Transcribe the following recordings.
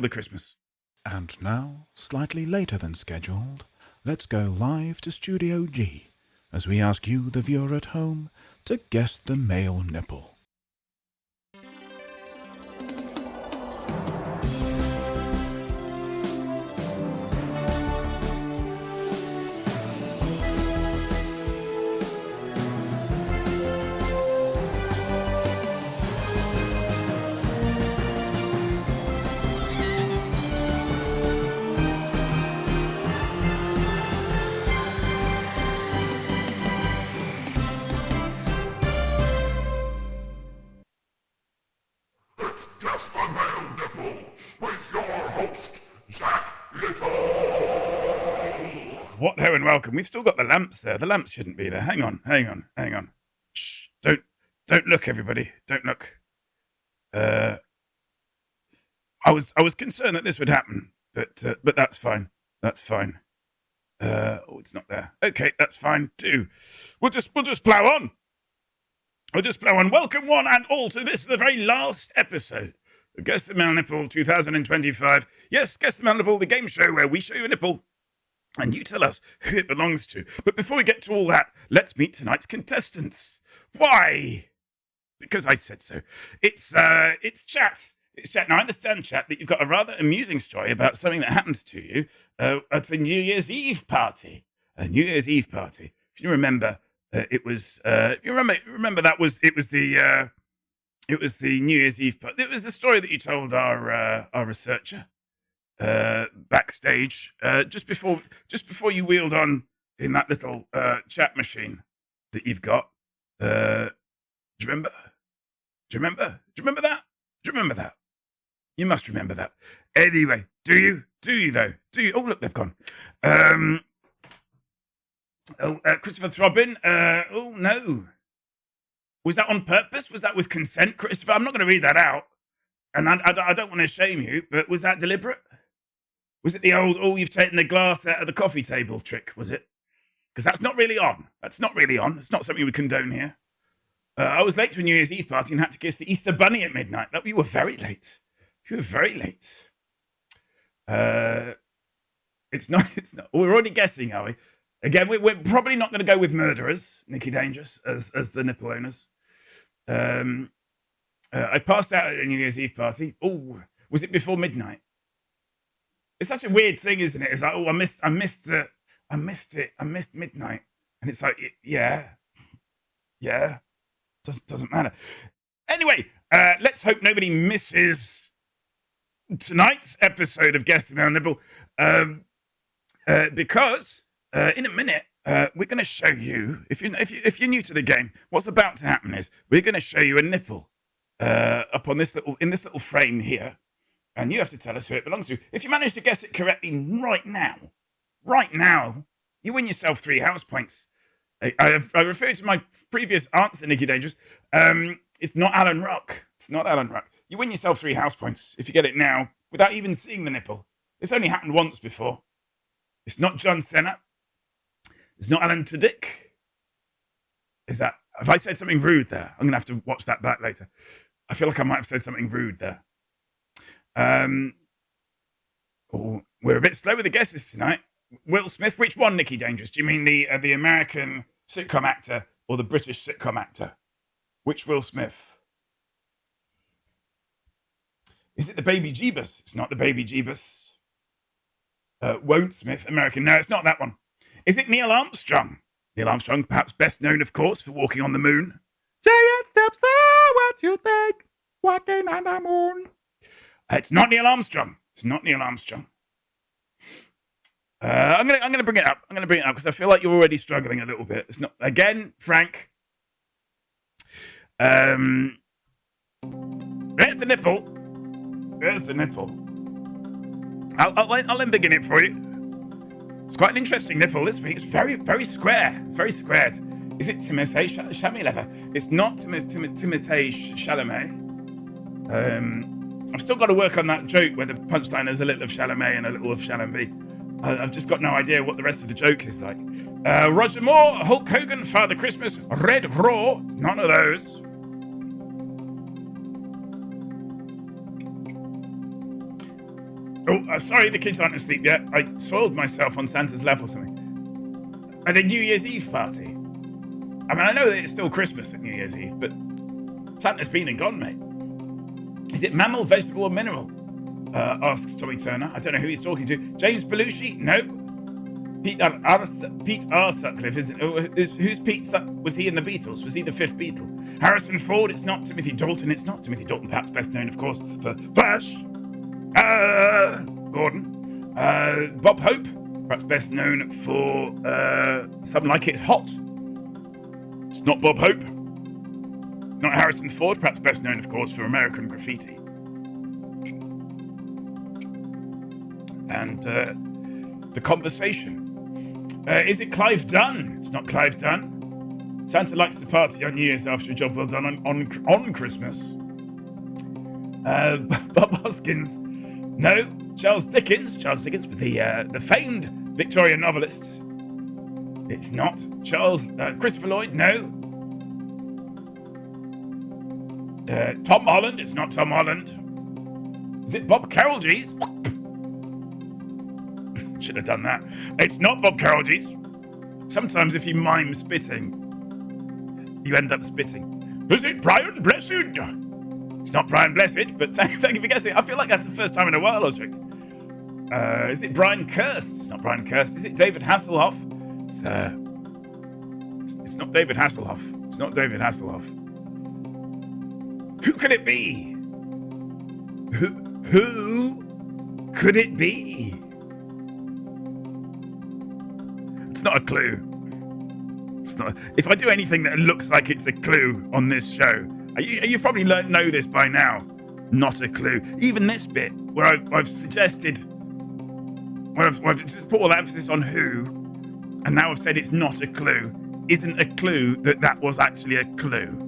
the Christmas. And now, slightly later than scheduled, let's go live to Studio G as we ask you, the viewer at home, to guess the male nipple. It's Guess the Male Nipple with your host, Jack Little. What ho and welcome. We've still got the lamps there. The lamps shouldn't be there. Hang on. Shh, don't look, everybody. Don't look. I was concerned that this would happen, but that's fine. That's fine. Oh, it's not there. Okay, that's fine too. We'll just plow on. Welcome one and all to this, the very last episode of Guess the Male Nipple 2025. Yes, Guess the Male Nipple, the game show where we show you a nipple and you tell us who it belongs to. But before we get to all that, let's meet tonight's contestants. Why? Because I said so. It's Chat. It's Chat. Now, I understand, Chat, that you've got a rather amusing story about something that happened to you at a New Year's Eve party. A New Year's Eve party. If you remember, it was the New Year's Eve party. It was the story that you told our researcher backstage just before you wheeled on in that little chat machine that you've got. Do you remember? Do you remember that? You must remember that. Anyway, do you though? Do you? Oh, look, they've gone. Christopher Throbbin. Oh, no. Was that on purpose? Was that with consent, Christopher? I'm not going to read that out. And I don't want to shame you, but was that deliberate? Was it the old, you've taken the glass out of the coffee table trick, was it? Because that's not really on. It's not something we condone here. I was late to a New Year's Eve party and had to kiss the Easter Bunny at midnight. You were very late. It's not. We're already guessing, are we? Again, we're probably not going to go with murderers, Nikki Dangerous, as the nipple owners. I passed out at a New Year's Eve party. Oh, was it before midnight? It's such a weird thing, isn't it? It's like, I missed it. I missed midnight. And it's like, yeah. Doesn't matter. Anyway, let's hope nobody misses tonight's episode of Guess the Male Nipple. Because in a minute, we're going to show you, if you're new to the game, what's about to happen is we're going to show you a nipple up on this little frame here, and you have to tell us who it belongs to. If you manage to guess it correctly right now, you win yourself 3 house points. I refer to my previous answer, Nikki Dangerous. It's not Alan Rock. You win yourself 3 house points if you get it now without even seeing the nipple. It's only happened once before. It's not John Cena. It's not Alan Tudyk. Have I said something rude there? I'm going to have to watch that back later. I feel like I might have said something rude there. We're a bit slow with the guesses tonight. Will Smith, which one, Nikki Dangerous? Do you mean the American sitcom actor or the British sitcom actor? Which Will Smith? Is it the Baby Jeebus? It's not the Baby Jeebus. Won't Smith, American. No, it's not that one. Is it Neil Armstrong? Neil Armstrong, perhaps best known, of course, for walking on the moon. Giant steps are what you think, walking on the moon. It's not Neil Armstrong. I'm gonna bring it up. Because I feel like you're already struggling a little bit. It's not again, Frank. There's the nipple. I'll then begin it for you. It's quite an interesting nipple this week. It's very, very square. Very squared. Is it Timothée Chalamet? It's not Timothée Chalamet. I've still got to work on that joke where the punchline is a little of Chalamet and a little of Chalamet. I've just got no idea what the rest of the joke is like. Roger Moore, Hulk Hogan, Father Christmas, Red Raw. None of those. Oh, sorry, the kids aren't asleep yet. I soiled myself on Santa's lap or something. At a New Year's Eve party. I mean, I know that it's still Christmas at New Year's Eve, but Santa's been and gone, mate. Is it mammal, vegetable, or mineral? Asks Tommy Turner. I don't know who he's talking to. James Belushi? No. Pete R. Sutcliffe isn't. Who's Pete? Was he in the Beatles? Was he the fifth Beatle? Harrison Ford? It's not Timothy Dalton. It's not Timothy Dalton. Perhaps best known, of course, for Flash. Gordon. Bob Hope. Perhaps best known for Something Like It Hot. It's not Bob Hope. It's not Harrison Ford. Perhaps best known, of course, for American Graffiti. And The Conversation. Is it Clive Dunn? It's not Clive Dunn. Santa likes to party on New Year's after a job well done on Christmas. Bob Hoskins. No. Charles Dickens with the famed Victorian novelist. It's not. Christopher Lloyd. No. Tom Holland. It's not Tom Holland. Is it Bob Carroll, geez? Should have done that. It's not Bob Carroll, geez. Sometimes if you mime spitting, you end up spitting. Is it Brian Blessed? It's not Brian Blessed, but thank you for guessing. I feel like that's the first time in a while, Osric. Is it Brian Kirst? It's not Brian Kirst. Is it David Hasselhoff? It's not David Hasselhoff. It's not David Hasselhoff. Who could it be? Who could it be? It's not a clue. It's not. If I do anything that looks like it's a clue on this show, you probably know this by now. Not a clue. Even this bit where I've suggested, where I've just put all the emphasis on who, and now I've said it's not a clue, isn't a clue that was actually a clue.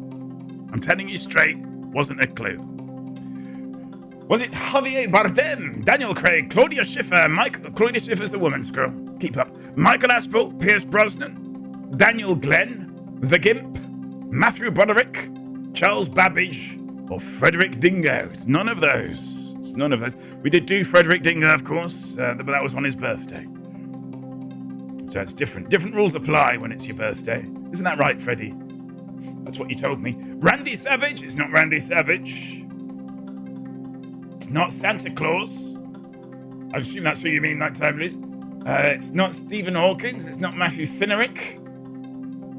I'm telling you straight, wasn't a clue. Was it Javier Bardem, Daniel Craig, Claudia Schiffer, Claudia Schiffer's a woman, girl. Keep up. Michael Aspel, Pierce Brosnan, Daniel Glenn, The Gimp, Matthew Broderick, Charles Babbage, or Frederick Dingo. It's none of those. It's none of those. We did do Frederick Dingo, of course, but that was on his birthday. So it's different. Different rules apply when it's your birthday. Isn't that right, Freddie? That's what you told me. Randy Savage? It's not Randy Savage. It's not Santa Claus. I assume that's who you mean that time, Liz. It's not Stephen Hawkins. It's not Matthew Thinerick.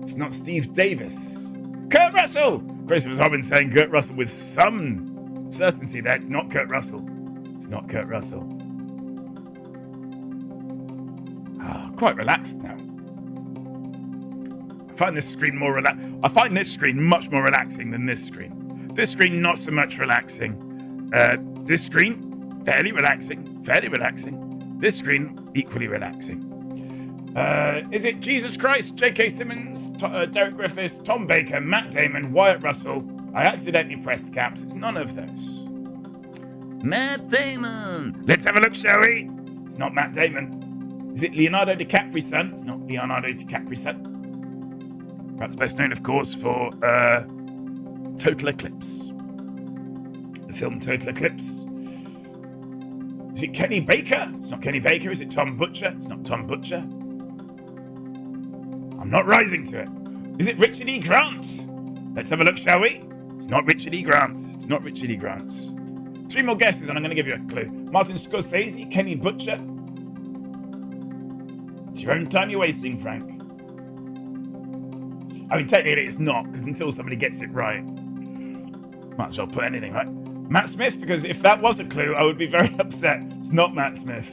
It's not Steve Davis. Kurt Russell! Christopher Robin saying Kurt Russell with some certainty there. It's not Kurt Russell. It's not Kurt Russell. Quite relaxed now. I find this screen much more relaxing than this screen. This screen, not so much relaxing. This screen, fairly relaxing. This screen, equally relaxing. Is it Jesus Christ, J.K. Simmons, Derek Griffiths, Tom Baker, Matt Damon, Wyatt Russell? I accidentally pressed caps. It's none of those. Matt Damon. Let's have a look, shall we? It's not Matt Damon. Is it Leonardo DiCaprio's son? It's not Leonardo DiCaprio's son. Perhaps best known, of course, for Total Eclipse. The film Total Eclipse. Is it Kenny Baker? It's not Kenny Baker. Is it Tom Butcher? It's not Tom Butcher. I'm not rising to it. Is it Richard E. Grant? Let's have a look, shall we? It's not Richard E. Grant. It's not Richard E. Grant. 3 more guesses and I'm going to give you a clue. Martin Scorsese, Kenny Butcher. It's your own time you're wasting, Frank. I mean, technically it's not, because until somebody gets it right, might as well put anything, right? Matt Smith, because if that was a clue, I would be very upset. It's not Matt Smith.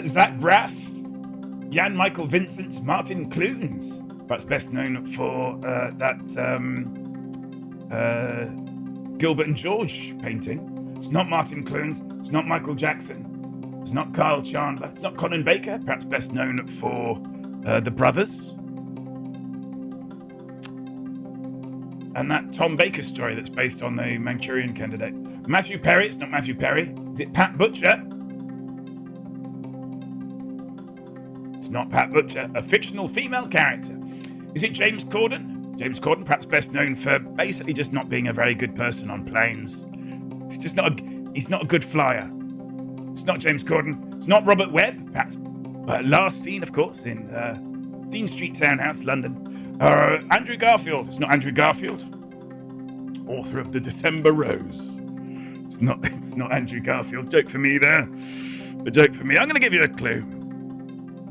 Zach Braff, Jan Michael Vincent, Martin Clunes. Perhaps best known for that Gilbert and George painting. It's not Martin Clunes. It's not Michael Jackson. It's not Kyle Chandler. It's not Colin Baker. Perhaps best known for The Brothers. And that Tom Baker story that's based on the Manchurian Candidate. Matthew Perry. It's not Matthew Perry. Is it Pat Butcher? It's not Pat Butcher. A fictional female character. Is it James Corden? James Corden, perhaps best known for basically just not being a very good person on planes. He's not a good flyer. It's not James Corden. It's not Robert Webb. Perhaps last seen, of course, in Dean Street Townhouse, London. Andrew Garfield. It's not Andrew Garfield, author of The December Rose. It's not Andrew Garfield. Joke for me there. A joke for me. I'm going to give you a clue.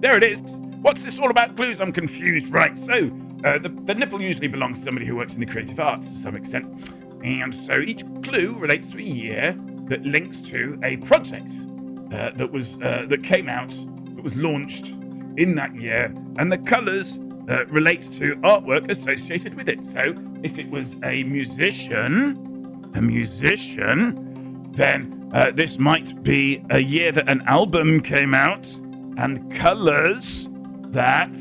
There it is. What's this all about clues? I'm confused. Right, so the nipple usually belongs to somebody who works in the creative arts to some extent. And so each clue relates to a year that links to a project that came out, that was launched in that year. And the colours relate to artwork associated with it. So if it was a musician, then this might be a year that an album came out and colours that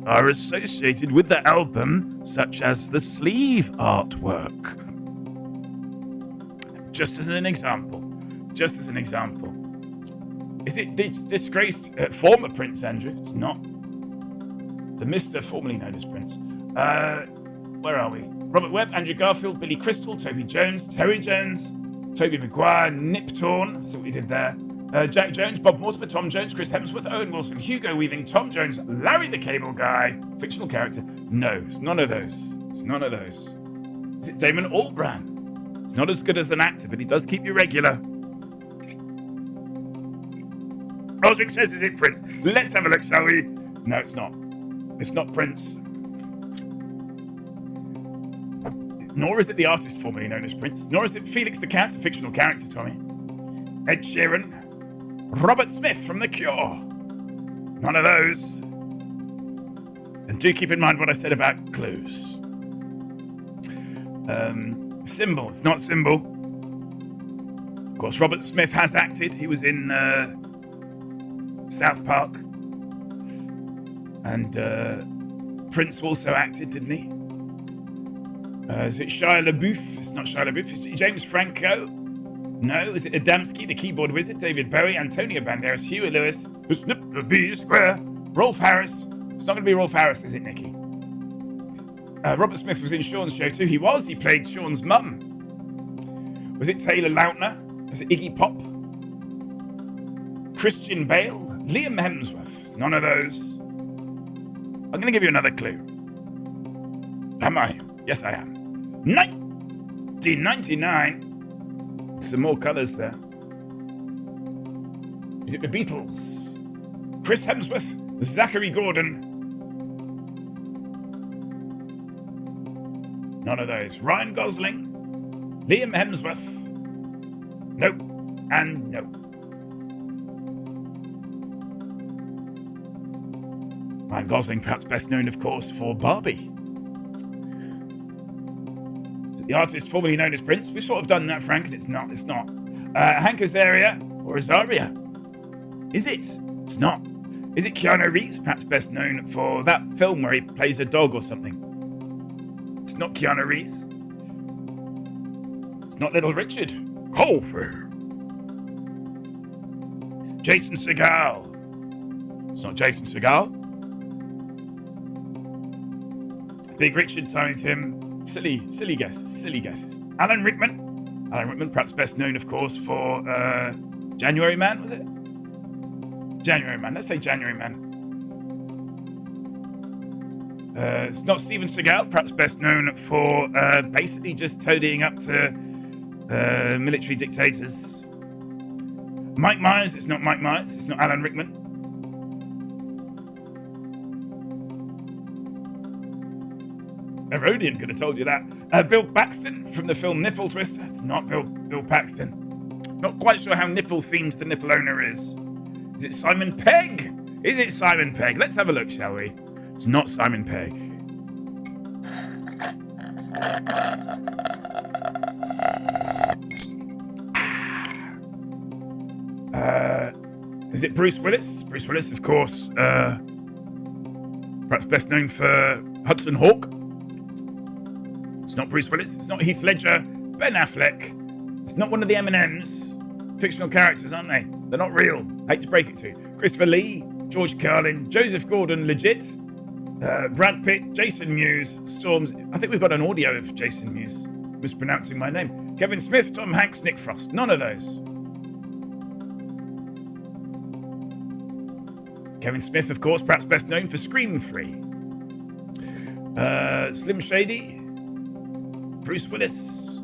are associated with the album, such as the sleeve artwork. Just as an example. Is it disgraced former Prince, Andrew? It's not. The Mr. formerly known as Prince. Where are we? Robert Webb, Andrew Garfield, Billy Crystal, Toby Jones, Terry Jones, Toby Maguire, Nip Torn. See what we did there. Jack Jones, Bob Mortimer, Tom Jones, Chris Hemsworth, Owen Wilson, Hugo Weaving, Tom Jones, Larry the Cable Guy, fictional character. No, it's none of those. Is it Damon Albarn? It's not as good as an actor, but he does keep you regular. Roderick says, is it Prince? Let's have a look, shall we? No, it's not. It's not Prince. Nor is it the artist formerly known as Prince. Nor is it Felix the Cat, a fictional character, Tommy. Ed Sheeran. Robert Smith from The Cure. None of those. And do keep in mind what I said about clues. Symbol. It's not Symbol. Of course, Robert Smith has acted. He was in South Park. And Prince also acted, didn't he? Is it Shia LaBeouf? It's not Shia LaBeouf. Is it James Franco? No. Is it Adamski, the keyboard wizard? David Bowie, Antonio Banderas, Huey Lewis, who snipped the B square? Rolf Harris? It's not going to be Rolf Harris, is it, Nicky? Robert Smith was in Sean's show too. He played Sean's mum. Was it Taylor Lautner? Was it Iggy Pop? Christian Bale? Liam Hemsworth? It's none of those. I'm going to give you another clue. Am I? Yes, I am. 1999. Some more colours there. Is it the Beatles? Chris Hemsworth? Zachary Gordon? None of those. Ryan Gosling? Liam Hemsworth? Nope. And nope. Ryan Gosling, perhaps best known, of course, for Barbie. The artist formerly known as Prince. We've sort of done that, Frank, and it's not. Hank Azaria or Azaria? Is it? It's not. Is it Keanu Reeves, perhaps best known for that film where he plays a dog or something? It's not Keanu Reeves. It's not Little Richard. Coffee. Jason Segel. It's not Jason Segel. Big Richard, Tiny Tim. Silly guesses. Alan Rickman, perhaps best known, of course, for January Man, was it? January Man, let's say January Man. It's not Steven Seagal, perhaps best known for basically just toadying up to military dictators. Mike Myers, it's not Mike Myers, it's not Alan Rickman. Herodian could have told you that. Bill Paxton from the film Nipple Twister. It's not Bill Paxton. Not quite sure how nipple themed the nipple owner is. Is it Simon Pegg? Is it Simon Pegg? Let's have a look, shall we? It's not Simon Pegg. Is it Bruce Willis? Bruce Willis, of course. Perhaps best known for Hudson Hawk. It's not Bruce Willis. It's not Heath Ledger. Ben Affleck. It's not one of the M&Ms. Fictional characters, aren't they? They're not real. Hate to break it to you. Christopher Lee, George Carlin, Joseph Gordon, legit. Brad Pitt, Jason Mewes, Storms. I think we've got an audio of Jason Mewes mispronouncing my name. Kevin Smith, Tom Hanks, Nick Frost. None of those. Kevin Smith, of course, perhaps best known for Scream 3. Slim Shady. Bruce Willis,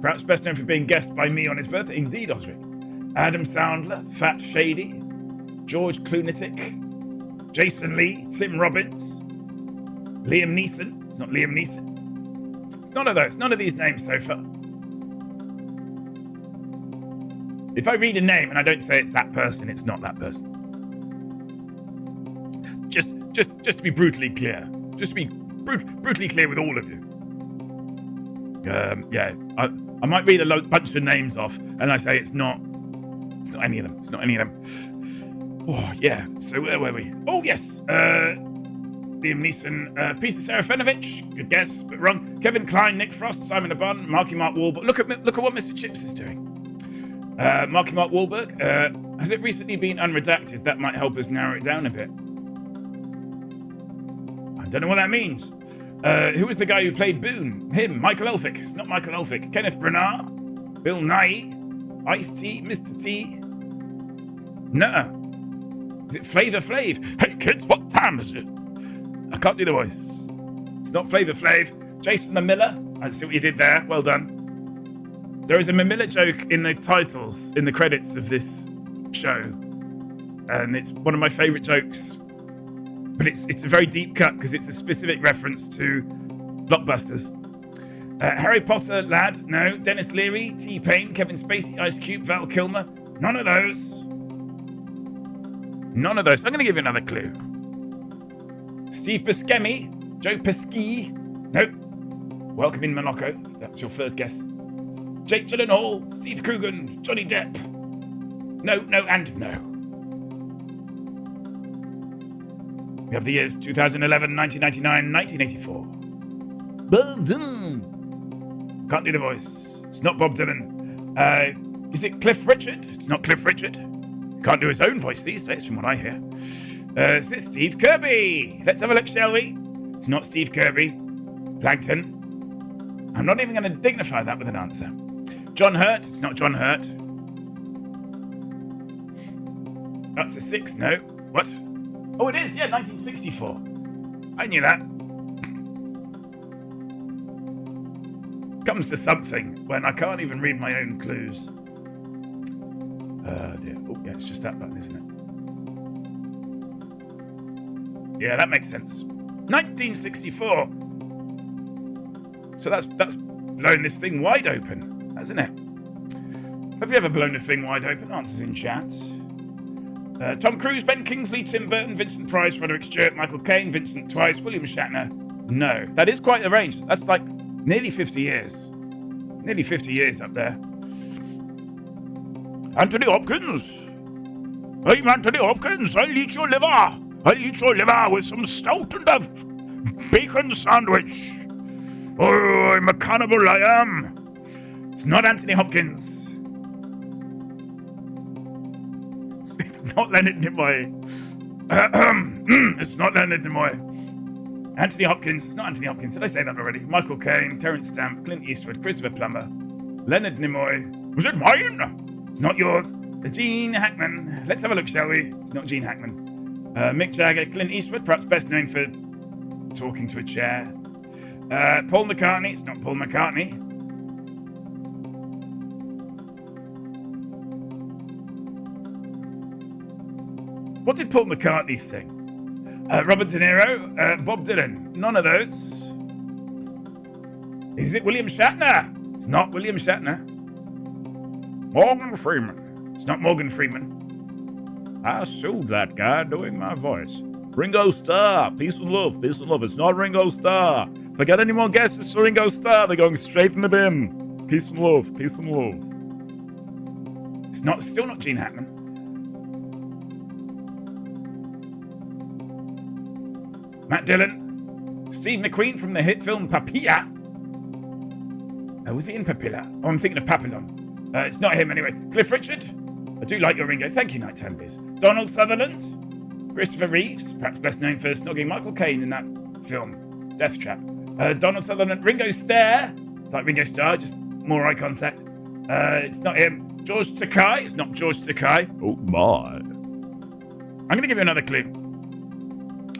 perhaps best known for being guest by me on his birthday. Indeed, Osric. Adam Sandler, Fat Shady. George Clooney, Jason Lee, Tim Robbins. Liam Neeson. It's not Liam Neeson. It's none of those. None of these names so far. If I read a name and I don't say it's that person, it's not that person. Just to be brutally clear. Just to be brutally clear with all of you. I might read a bunch of names off and I say it's not any of them. It's not any of them. Oh, yeah. So where were we? Oh, yes. Liam Neeson, Peter Serafinovich. Good guess, but wrong. Kevin Kline, Nick Frost, Simon Le Bon, Marky Mark Wahlberg. Look at what Mr. Chips is doing. Marky Mark Wahlberg. Has it recently been unredacted? That might help us narrow it down a bit. I don't know what that means. Who was the guy who played Boone? Him, Michael Elphick. It's not Michael Elphick. Kenneth Branagh, Bill Nighy, Ice-T, Mr. T. Nuh-uh. Is it Flavor Flav? Hey kids, what time is it? I can't do the voice. It's not Flavor Flav. Jason Mamilla. I see what you did there. Well done. There is a Mamilla joke in the titles, in the credits of this show. And it's one of my favourite jokes. But it's a very deep cut because it's a specific reference to blockbusters. Harry Potter, lad, no. Dennis Leary, T-Pain, Kevin Spacey, Ice Cube, Val Kilmer. None of those. None of those. I'm going to give you another clue. Steve Buscemi, Joe Pesci. Nope. Welcome in Monaco. That's your first guess. Jake Gyllenhaal, Steve Coogan, Johnny Depp. No, and no. We have the years 2011, 1999, 1984. Bob Dylan. Can't do the voice. It's not Bob Dylan. Is it Cliff Richard? It's not Cliff Richard. Can't do his own voice these days, from what I hear. Is it Steve Kirby? Let's have a look, shall we? It's not Steve Kirby. Plankton. I'm not even going to dignify that with an answer. John Hurt. It's not John Hurt. That's a 6. No. What? Oh, it is. Yeah, 1964. I knew that. Comes to something when I can't even read my own clues. Dear. Oh, yeah, it's just that button, isn't it? Yeah, that makes sense. 1964. So that's blown this thing wide open, hasn't it? Have you ever blown a thing wide open? Answers in chat. Tom Cruise, Ben Kingsley, Tim Burton, Vincent Price, Roderick Stewart, Michael Caine, Vincent Twice, William Shatner. No, that is quite a range. That's like nearly 50 years. Nearly 50 years up there. Anthony Hopkins. I'm Anthony Hopkins. I'll eat your liver. I'll eat your liver with some stout and a bacon sandwich. Oh, I'm a cannibal, I am. It's not Anthony Hopkins. It's not Leonard Nimoy. It's not Leonard Nimoy. Anthony Hopkins. It's not Anthony Hopkins. Did I say that already? Michael Caine, Terence Stamp, Clint Eastwood, Christopher Plummer, Leonard Nimoy. Was it mine? It's not yours. Gene Hackman. Let's have a look, shall we? It's not Gene Hackman. Mick Jagger, Clint Eastwood, perhaps best known for talking to a chair. Paul McCartney. It's not Paul McCartney. What did Paul McCartney sing? Robert De Niro, Bob Dylan. None of those. Is it William Shatner? It's not William Shatner. Morgan Freeman. It's not Morgan Freeman. I sued that guy doing my voice. Ringo Starr. Peace and love. Peace and love. It's not Ringo Starr. If I get any more guesses for Ringo Starr, they're going straight in the bin. Peace and love. Peace and love. It's still not Gene Hackman. Matt Dillon. Steve McQueen from the hit film Papilla. Was he in Papilla? Oh, I'm thinking of Papillon. It's not him anyway. Cliff Richard. I do like your Ringo. Thank you, Night Tempests. Donald Sutherland. Christopher Reeves. Perhaps best known for snogging Michael Caine in that film, Death Trap. Donald Sutherland. Ringo Starr. It's like Ringo Starr, just more eye contact. It's not him. George Takei. It's not George Takei. Oh, my. I'm going to give you another clue.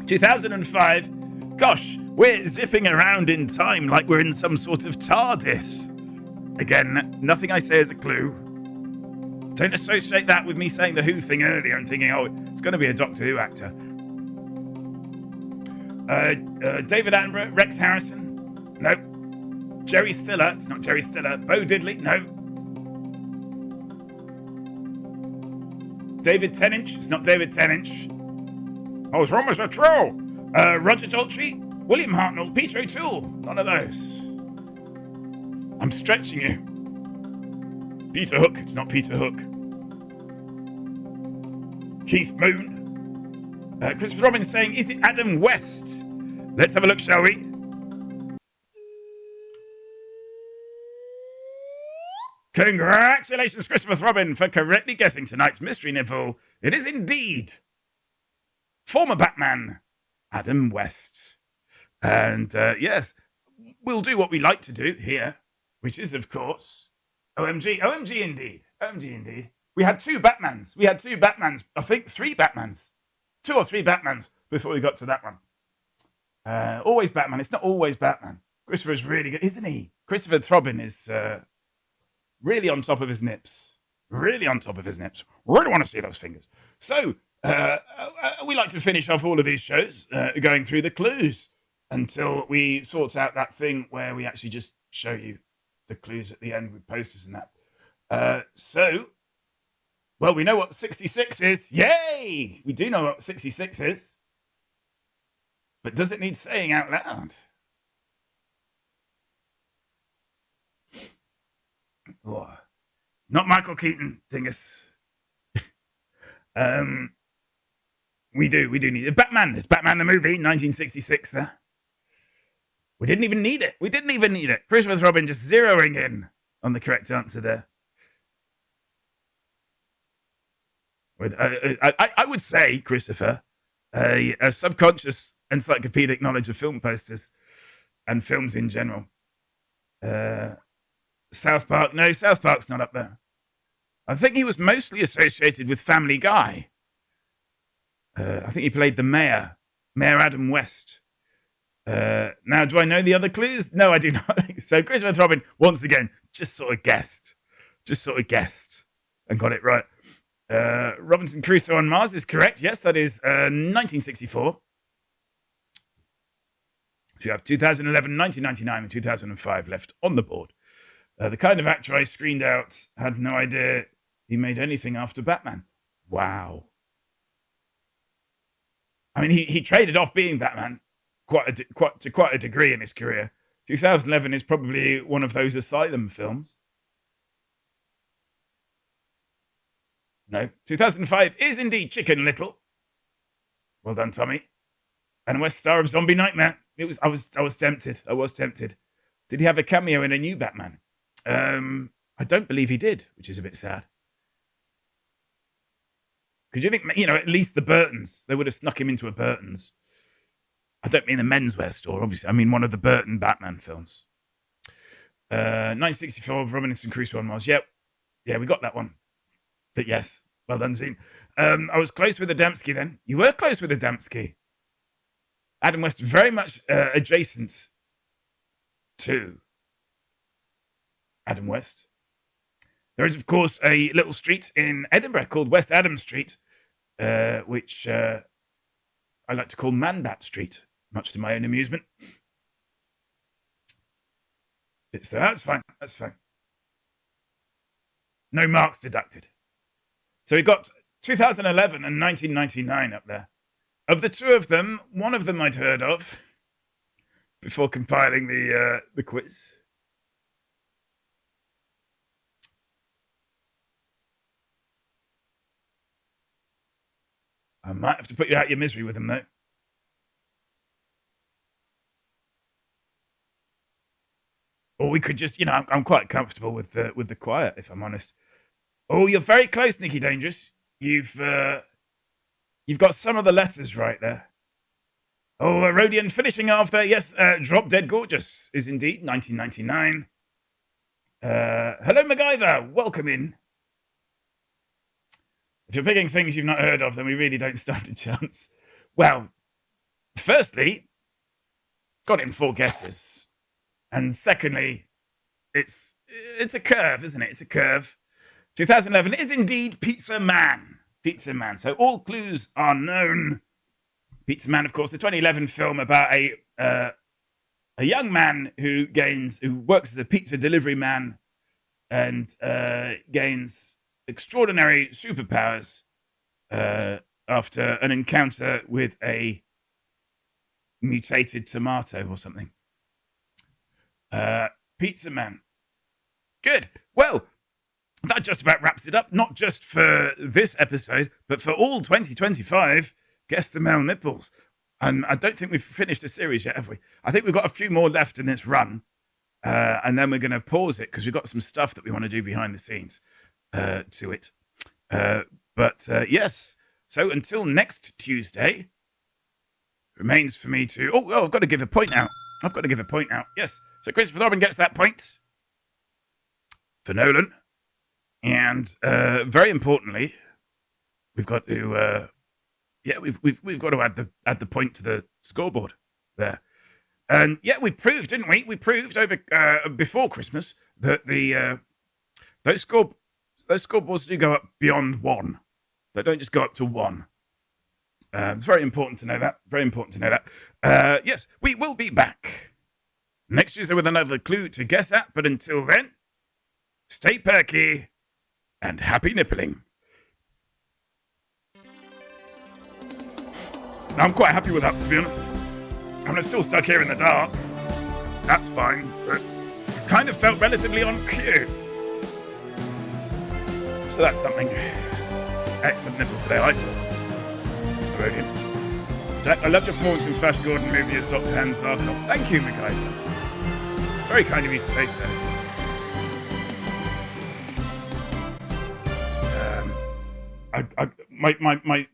2005. Gosh, we're zipping around in time like we're in some sort of TARDIS. Again, nothing I say is a clue. Don't associate that with me saying the Who thing earlier and thinking, oh, it's going to be a Doctor Who actor. David Attenborough, Rex Harrison, no. Jerry Stiller, it's not Jerry Stiller. Bo Diddley, no. David Tennant, it's not David Tennant. Oh, his rumors are true. Roger Daltrey, William Hartnell, Peter O'Toole, none of those. I'm stretching you. Peter Hook, it's not Peter Hook. Keith Moon. Christopher Robin saying, is it Adam West? Let's have a look, shall we? Congratulations, Christopher Robin, for correctly guessing tonight's mystery nipple. It is indeed former Batman, Adam West. And yes, we'll do what we like to do here, which is, of course, OMG. OMG indeed. OMG indeed. We had two Batmans. I think 3 Batmans. 2 or 3 Batmans before we got to that one. Always Batman. It's not always Batman. Christopher's really good, isn't he? Christopher Throbbin is really on top of his nips. Really on top of his nips. Really want to see those fingers. So, we like to finish off all of these shows going through the clues until we sort out that thing where we actually just show you the clues at the end with posters and that. Well, we know what 66 is. Yay! We do know what 66 is. But does it need saying out loud? Oh, not Michael Keaton, dingus. We do need it. Batman. It's Batman the movie, 1966 there. We didn't even need it. Christopher Robin just zeroing in on the correct answer there. I would say, Christopher, a subconscious encyclopedic knowledge of film posters and films in general. South Park. No, South Park's not up there. I think he was mostly associated with Family Guy. I think he played the mayor, Mayor Adam West. Now, do I know the other clues? No, I do not. So Christopher Robin, once again, just sort of guessed and got it right. Robinson Crusoe on Mars is correct. Yes, that is 1964. So you have 2011, 1999, and 2005 left on the board. The kind of actor I screened out had no idea he made anything after Batman. Wow. I mean, he traded off being Batman to quite a degree in his career. 2011 is probably one of those Asylum films. No. 2005 is indeed Chicken Little. Well done, Tommy. And West star of Zombie Nightmare. I was tempted. Did he have a cameo in a new Batman? I don't believe he did, which is a bit sad. Because you think, at least the Burtons, they would have snuck him into a Burton's. I don't mean the menswear store, obviously. I mean one of the Burton Batman films. 1964, Robinson Crusoe on Mars. Yep. Yeah, we got that one. But yes, well done, Zine. I was close with Adamski then. You were close with Adamski. Adam West, very much adjacent to Adam West. There is, of course, a little street in Edinburgh called West Adam Street, which I like to call Man-Bat Street, much to my own amusement. That's fine. No marks deducted. So we got 2011 and 1999 up there. Of the two of them, one of them I'd heard of before compiling the quiz. I might have to put you out your misery with them, though. Or we could just, I'm quite comfortable with the quiet, if I'm honest. Oh, you're very close, Nicky Dangerous. You've got some of the letters right there. Oh, Rodian finishing off there. Yes, Drop Dead Gorgeous is indeed 1999. Hello, MacGyver. Welcome in. If you're picking things you've not heard of, then we really don't stand a chance. Well, firstly, got in 4 guesses. And secondly, it's a curve, isn't it? It's a curve. 2011 is indeed Pizza Man. Pizza Man. So all clues are known. Pizza Man, of course, the 2011 film about a young man who works as a pizza delivery man and gains extraordinary superpowers after an encounter with a mutated tomato or something. Pizza Man. Good. Well, that just about wraps it up, not just for this episode, but for all 2025 Guess the Male Nipples. And I don't think we've finished the series yet, have we? I think we've got a few more left in this run. And then we're going to pause it because we've got some stuff that we want to do behind the scenes to it. But yes, so until next Tuesday, remains for me to... Oh, I've got to give a point out. Yes. So Christopher Robin gets that point for Nolan. And very importantly, we've got to... we've got to add the point to the scoreboard there. And yeah, we proved, didn't we? We proved over before Christmas that those scoreboards do go up beyond 1. They don't just go up to 1. It's very important to know that. Yes, we will be back next Tuesday with another clue to guess at. But until then, stay perky and happy nippling. I'm quite happy with that, to be honest. I'm still stuck here in the dark. That's fine, but it kind of felt relatively on cue. So that's something. Excellent nipple today, I thought. Brilliant. Jack, I loved your performance in Flash Gordon movie as Dr. Hans Zarkov. Thank you, MacGyver. Very kind of you to say so. My